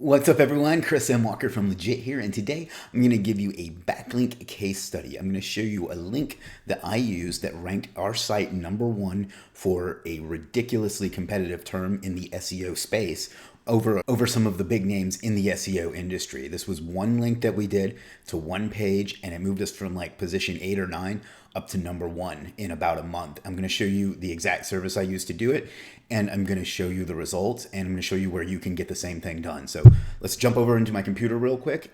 What's up, everyone? Chris M. Walker from Legiit here, and today I'm going to give you a backlink case study. I'm going to show you a link that I use that ranked our site #1 for a ridiculously competitive term in the SEO space over some of the big names in the SEO industry. This was one link that we did to one page, and it moved us from like position 8 or 9 up to #1 in about a month. I'm going to show you the exact service I used to do it, and I'm going to show you the results, and I'm going to show you where you can get the same thing done. So let's jump over into my computer real quick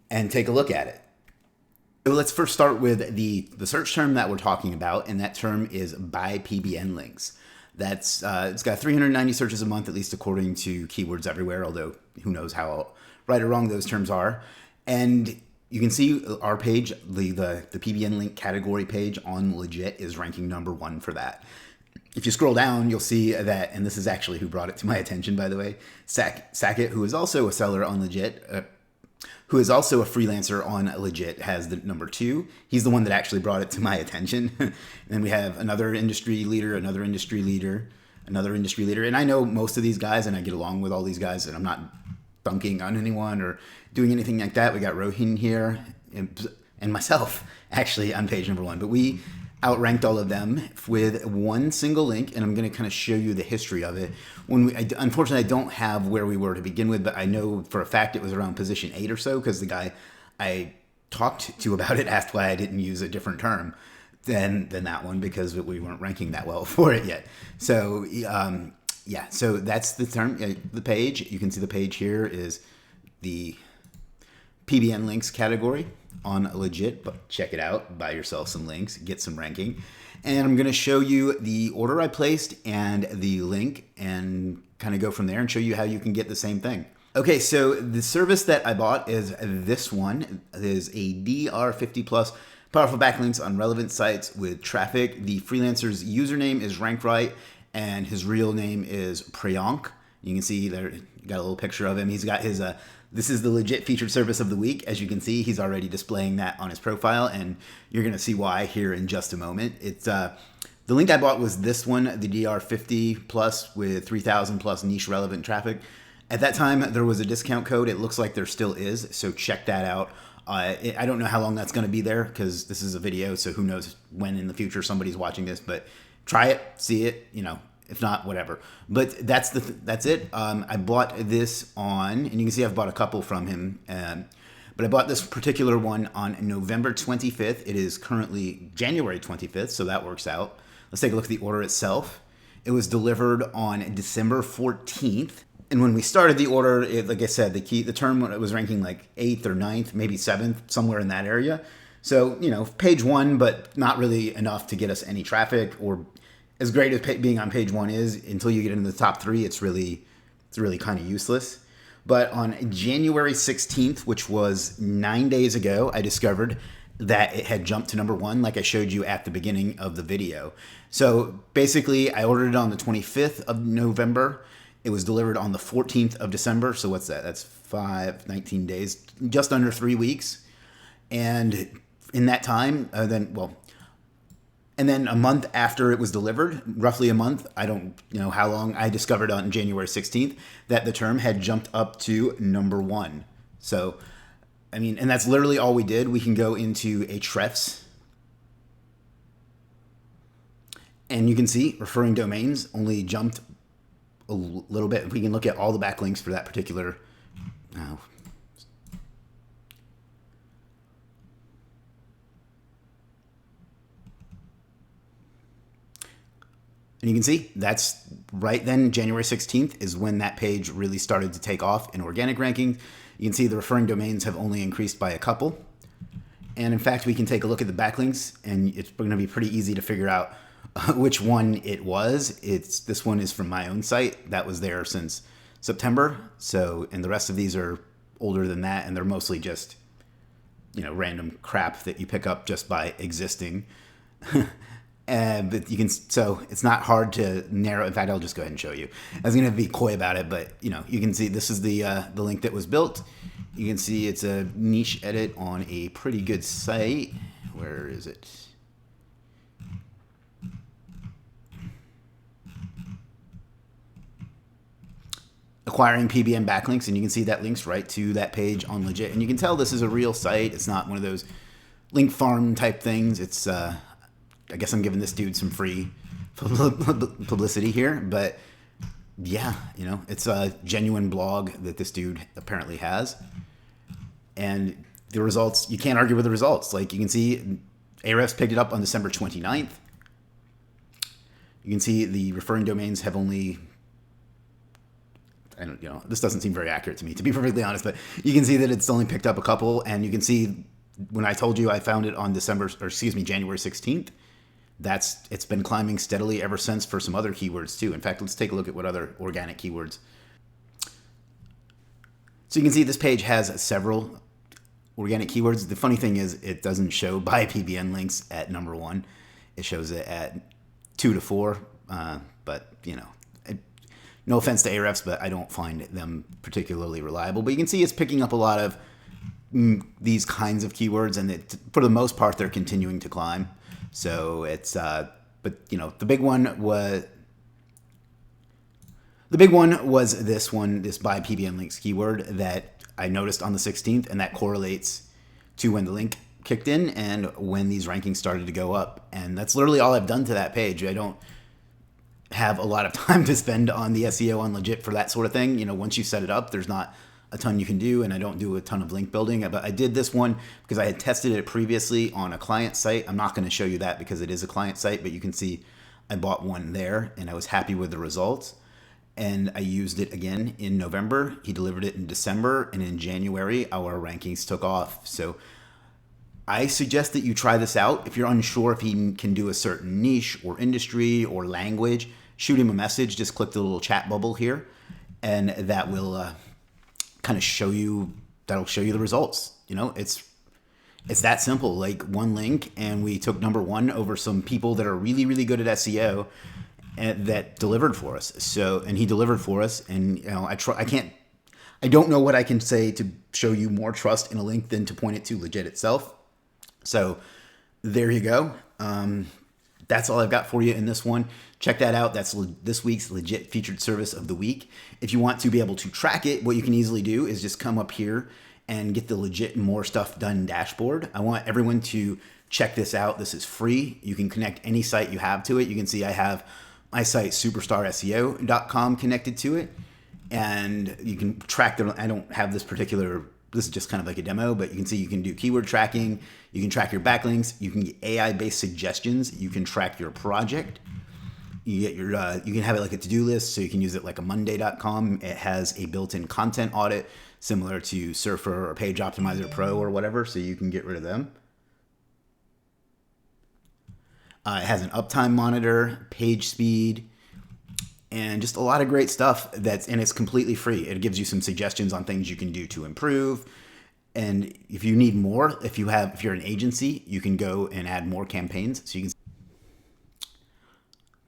and take a look at it. So let's first start with the search term that we're talking about, and that term is by PBN links. That's it's got 390 searches a month, at least according to Keywords Everywhere, although who knows how right or wrong those terms are. And you can see our page, the PBN link category page on Legiit is ranking #1 for that. If you scroll down, you'll see that, and this is actually who brought it to my attention, by the way, Sackett, who is also a seller on Legiit, who is also a freelancer on Legiit, has the #2. He's the one that actually brought it to my attention. And then we have another industry leader, another industry leader, another industry leader. And I know most of these guys, and I get along with all these guys, and I'm not dunking on anyone or doing anything like that. We got Rohin here and myself actually on page #1, but we outranked all of them with one single link, and I'm going to kind of show you the history of it. Unfortunately, I don't have where we were to begin with, but I know for a fact it was around position 8 or so, because the guy I talked to about it asked why I didn't use a different term than that one, because we weren't ranking that well for it yet. So yeah, so that's the term, the page. You can see the page here is the PBN links category on Legiit, but check it out, buy yourself some links, get some ranking. And I'm going to show you the order I placed and the link, and kind of go from there and show you how you can get the same thing. Okay, so the service that I bought is this one. It is a DR50 plus powerful backlinks on relevant sites with traffic. The freelancer's username is Rank Right, and his real name is Priyank. You can see there, got a little picture of him. He's got his this is the Legiit featured service of the week. As you can see, he's already displaying that on his profile, and you're going to see why here in just a moment. It's the link I bought was this one, the DR50 plus with 3,000 plus niche relevant traffic. At that time, there was a discount code. It looks like there still is, so check that out. I don't know how long that's going to be there, because this is a video, so who knows when in the future somebody's watching this, but try it, see it, if not, whatever. But that's it. I bought this on, and you can see I've bought a couple from him, but I bought this particular one on November 25th. It is currently January 25th, so that works out. Let's take a look at the order itself. It was delivered on December 14th. And when we started the order, like I said, the term was ranking like 8th or 9th, maybe 7th, somewhere in that area. So, page 1, but not really enough to get us any traffic, or as great as being on page 1 is, until you get into the top 3, it's really kind of useless. But on January 16th, which was 9 days ago, I discovered that it had jumped to #1, like I showed you at the beginning of the video. So basically, I ordered it on the 25th of November. It was delivered on the 14th of December. So what's that? That's 19 days, just under 3 weeks. And in that time, and then a month after it was delivered, roughly a month, I don't know how long, I discovered on January 16th that the term had jumped up to #1. So, and that's literally all we did. We can go into Ahrefs, and you can see referring domains only jumped a little bit. We can look at all the backlinks for that particular. And you can see that's right then, January 16th is when that page really started to take off in organic ranking. You can see the referring domains have only increased by a couple. And in fact, we can take a look at the backlinks, and it's going to be pretty easy to figure out which one it was. This one is from my own site. That was there since September. So, and the rest of these are older than that, and they're mostly just, random crap that you pick up just by existing. But so it's not hard to narrow. In fact, I'll just go ahead and show you. I was going to be coy about it, but you can see this is the link that was built. You can see it's a niche edit on a pretty good site. Where is it? acquiring PBN backlinks, and you can see that links right to that page on Legiit. And you can tell this is a real site. It's not one of those link farm type things. It's I guess I'm giving this dude some free publicity here, but yeah, it's a genuine blog that this dude apparently has. And the results, you can't argue with the results. Like you can see Ahrefs picked it up on December 29th. You can see the referring domains have only, this doesn't seem very accurate to me, to be perfectly honest, but you can see that it's only picked up a couple. And you can see when I told you I found it on January 16th, it's been climbing steadily ever since for some other keywords too. In fact, let's take a look at what other organic keywords. So you can see this page has several organic keywords. The funny thing is it doesn't show by PBN links at number 1. It shows it at 2 to 4. But no offense to Ahrefs, but I don't find them particularly reliable. But you can see it's picking up a lot of these kinds of keywords, and for the most part, they're continuing to climb. So it's, but the big one was this buy PBN links keyword that I noticed on the 16th, and that correlates to when the link kicked in and when these rankings started to go up. And that's literally all I've done to that page. I don't have a lot of time to spend on the SEO on Legiit for that sort of thing. Once you set it up, there's not a ton you can do, and I don't do a ton of link building, but I did this one because I had tested it previously on a client site. I'm not going to show you that because it is a client site, but you can see I bought one there and I was happy with the results, and I used it again in November. He delivered it in December, and in January our rankings took off. So I suggest that you try this out. If you're unsure if he can do a certain niche or industry or language, shoot him a message. Just click the little chat bubble here, and that will kind of show you the results. It's that simple, like one link, and we took number 1 over some people that are really, really good at SEO and that delivered for us. And he delivered for us, and I don't know what I can say to show you more trust in a link than to point it to Legiit itself. So there you go. That's all I've got for you in this one. Check that out. That's this week's Legiit featured service of the week. If you want to be able to track it, what you can easily do is just come up here and get the Legiit More Stuff Done dashboard. I want everyone to check this out. This is free. You can connect any site you have to it. You can see I have my site superstarseo.com connected to it, and you can track them. I don't have this is just kind of like a demo, but you can see you can do keyword tracking. You can track your backlinks. You can get AI-based suggestions. You can track your project. You get you can have it like a to-do list, so you can use it like a Monday.com. It has a built-in content audit similar to Surfer or Page Optimizer Pro or whatever, so you can get rid of them. It has an uptime monitor, page speed, and just a lot of great stuff and it's completely free. It gives you some suggestions on things you can do to improve. And if you need more, if you're an agency, you can go and add more campaigns. So you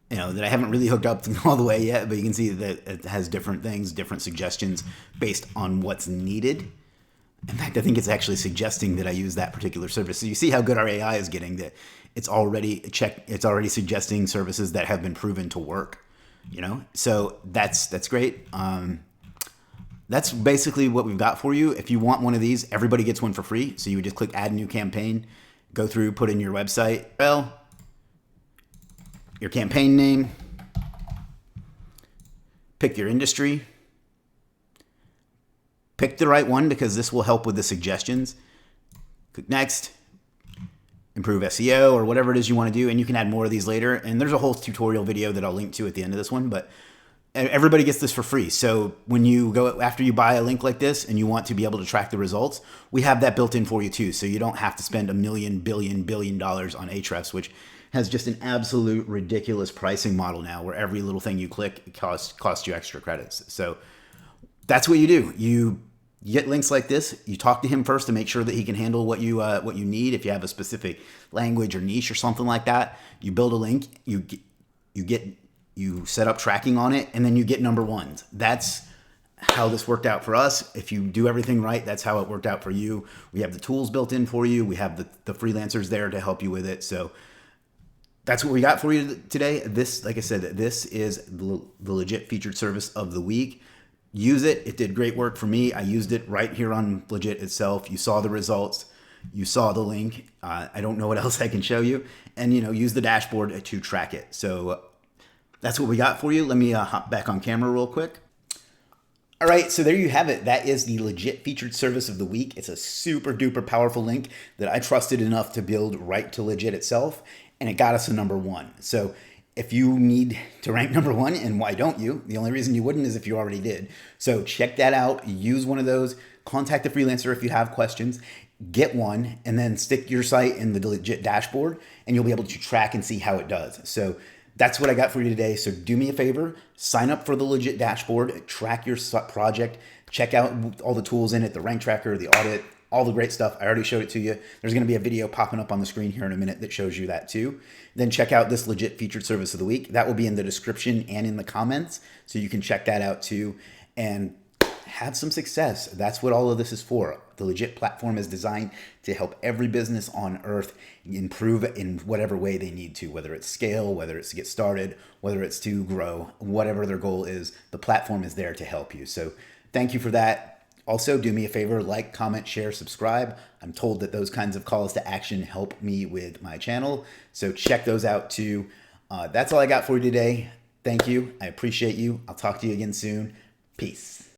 can, that I haven't really hooked up all the way yet, but you can see that it has different things, different suggestions based on what's needed. In fact, I think it's actually suggesting that I use that particular service. So you see how good our AI is getting, that it's already suggesting services that have been proven to work. So that's great. That's basically what we've got for you. If you want one of these, everybody gets one for free. So you would just click add new campaign, go through, put in your website, your campaign name, pick your industry, pick the right one because this will help with the suggestions. Click next, improve SEO or whatever it is you want to do, and you can add more of these later. And there's a whole tutorial video that I'll link to at the end of this one, but everybody gets this for free. So when you go, after you buy a link like this and you want to be able to track the results, we have that built in for you too. So you don't have to spend $1 billion on Ahrefs, which has just an absolute ridiculous pricing model now where every little thing you click costs you extra credits. So that's what you do. You get links like this. You talk to him first to make sure that he can handle what you need. If you have a specific language or niche or something like that, you build a link, you set up tracking on it, and then you get number ones. That's how this worked out for us. If you do everything right, that's how it worked out for you. We have the tools built in for you. We have the freelancers there to help you with it. So that's what we got for you today. This, like I said, this is the Legiit featured service of the week. Use it. It did great work for me. I used it right here on Legiit itself. You saw the results. You saw the link. I don't know what else I can show you. And, use the dashboard to track it. So that's what we got for you. Let me hop back on camera real quick. All right, so there you have it. That is the Legiit featured service of the week. It's a super duper powerful link that I trusted enough to build right to Legiit itself, and it got us to #1. So if you need to rank #1, and why don't you? The only reason you wouldn't is if you already did. So check that out. Use one of those. Contact a freelancer if you have questions. Get one, and then stick your site in the Legiit dashboard, and you'll be able to track and see how it does. So that's what I got for you today. So do me a favor, sign up for the Legiit dashboard, track your project, check out all the tools in it, the rank tracker, the audit, all the great stuff. I already showed it to you. There's going to be a video popping up on the screen here in a minute that shows you that too. Then check out this Legiit featured service of the week. That will be in the description and in the comments, so you can check that out too. And have some success. That's what all of this is for. The Legiit platform is designed to help every business on earth improve in whatever way they need to, whether it's scale, whether it's to get started, whether it's to grow, whatever their goal is, the platform is there to help you. So thank you for that. Also, do me a favor, like, comment, share, subscribe. I'm told that those kinds of calls to action help me with my channel. So check those out too. That's all I got for you today. Thank you. I appreciate you. I'll talk to you again soon. Peace.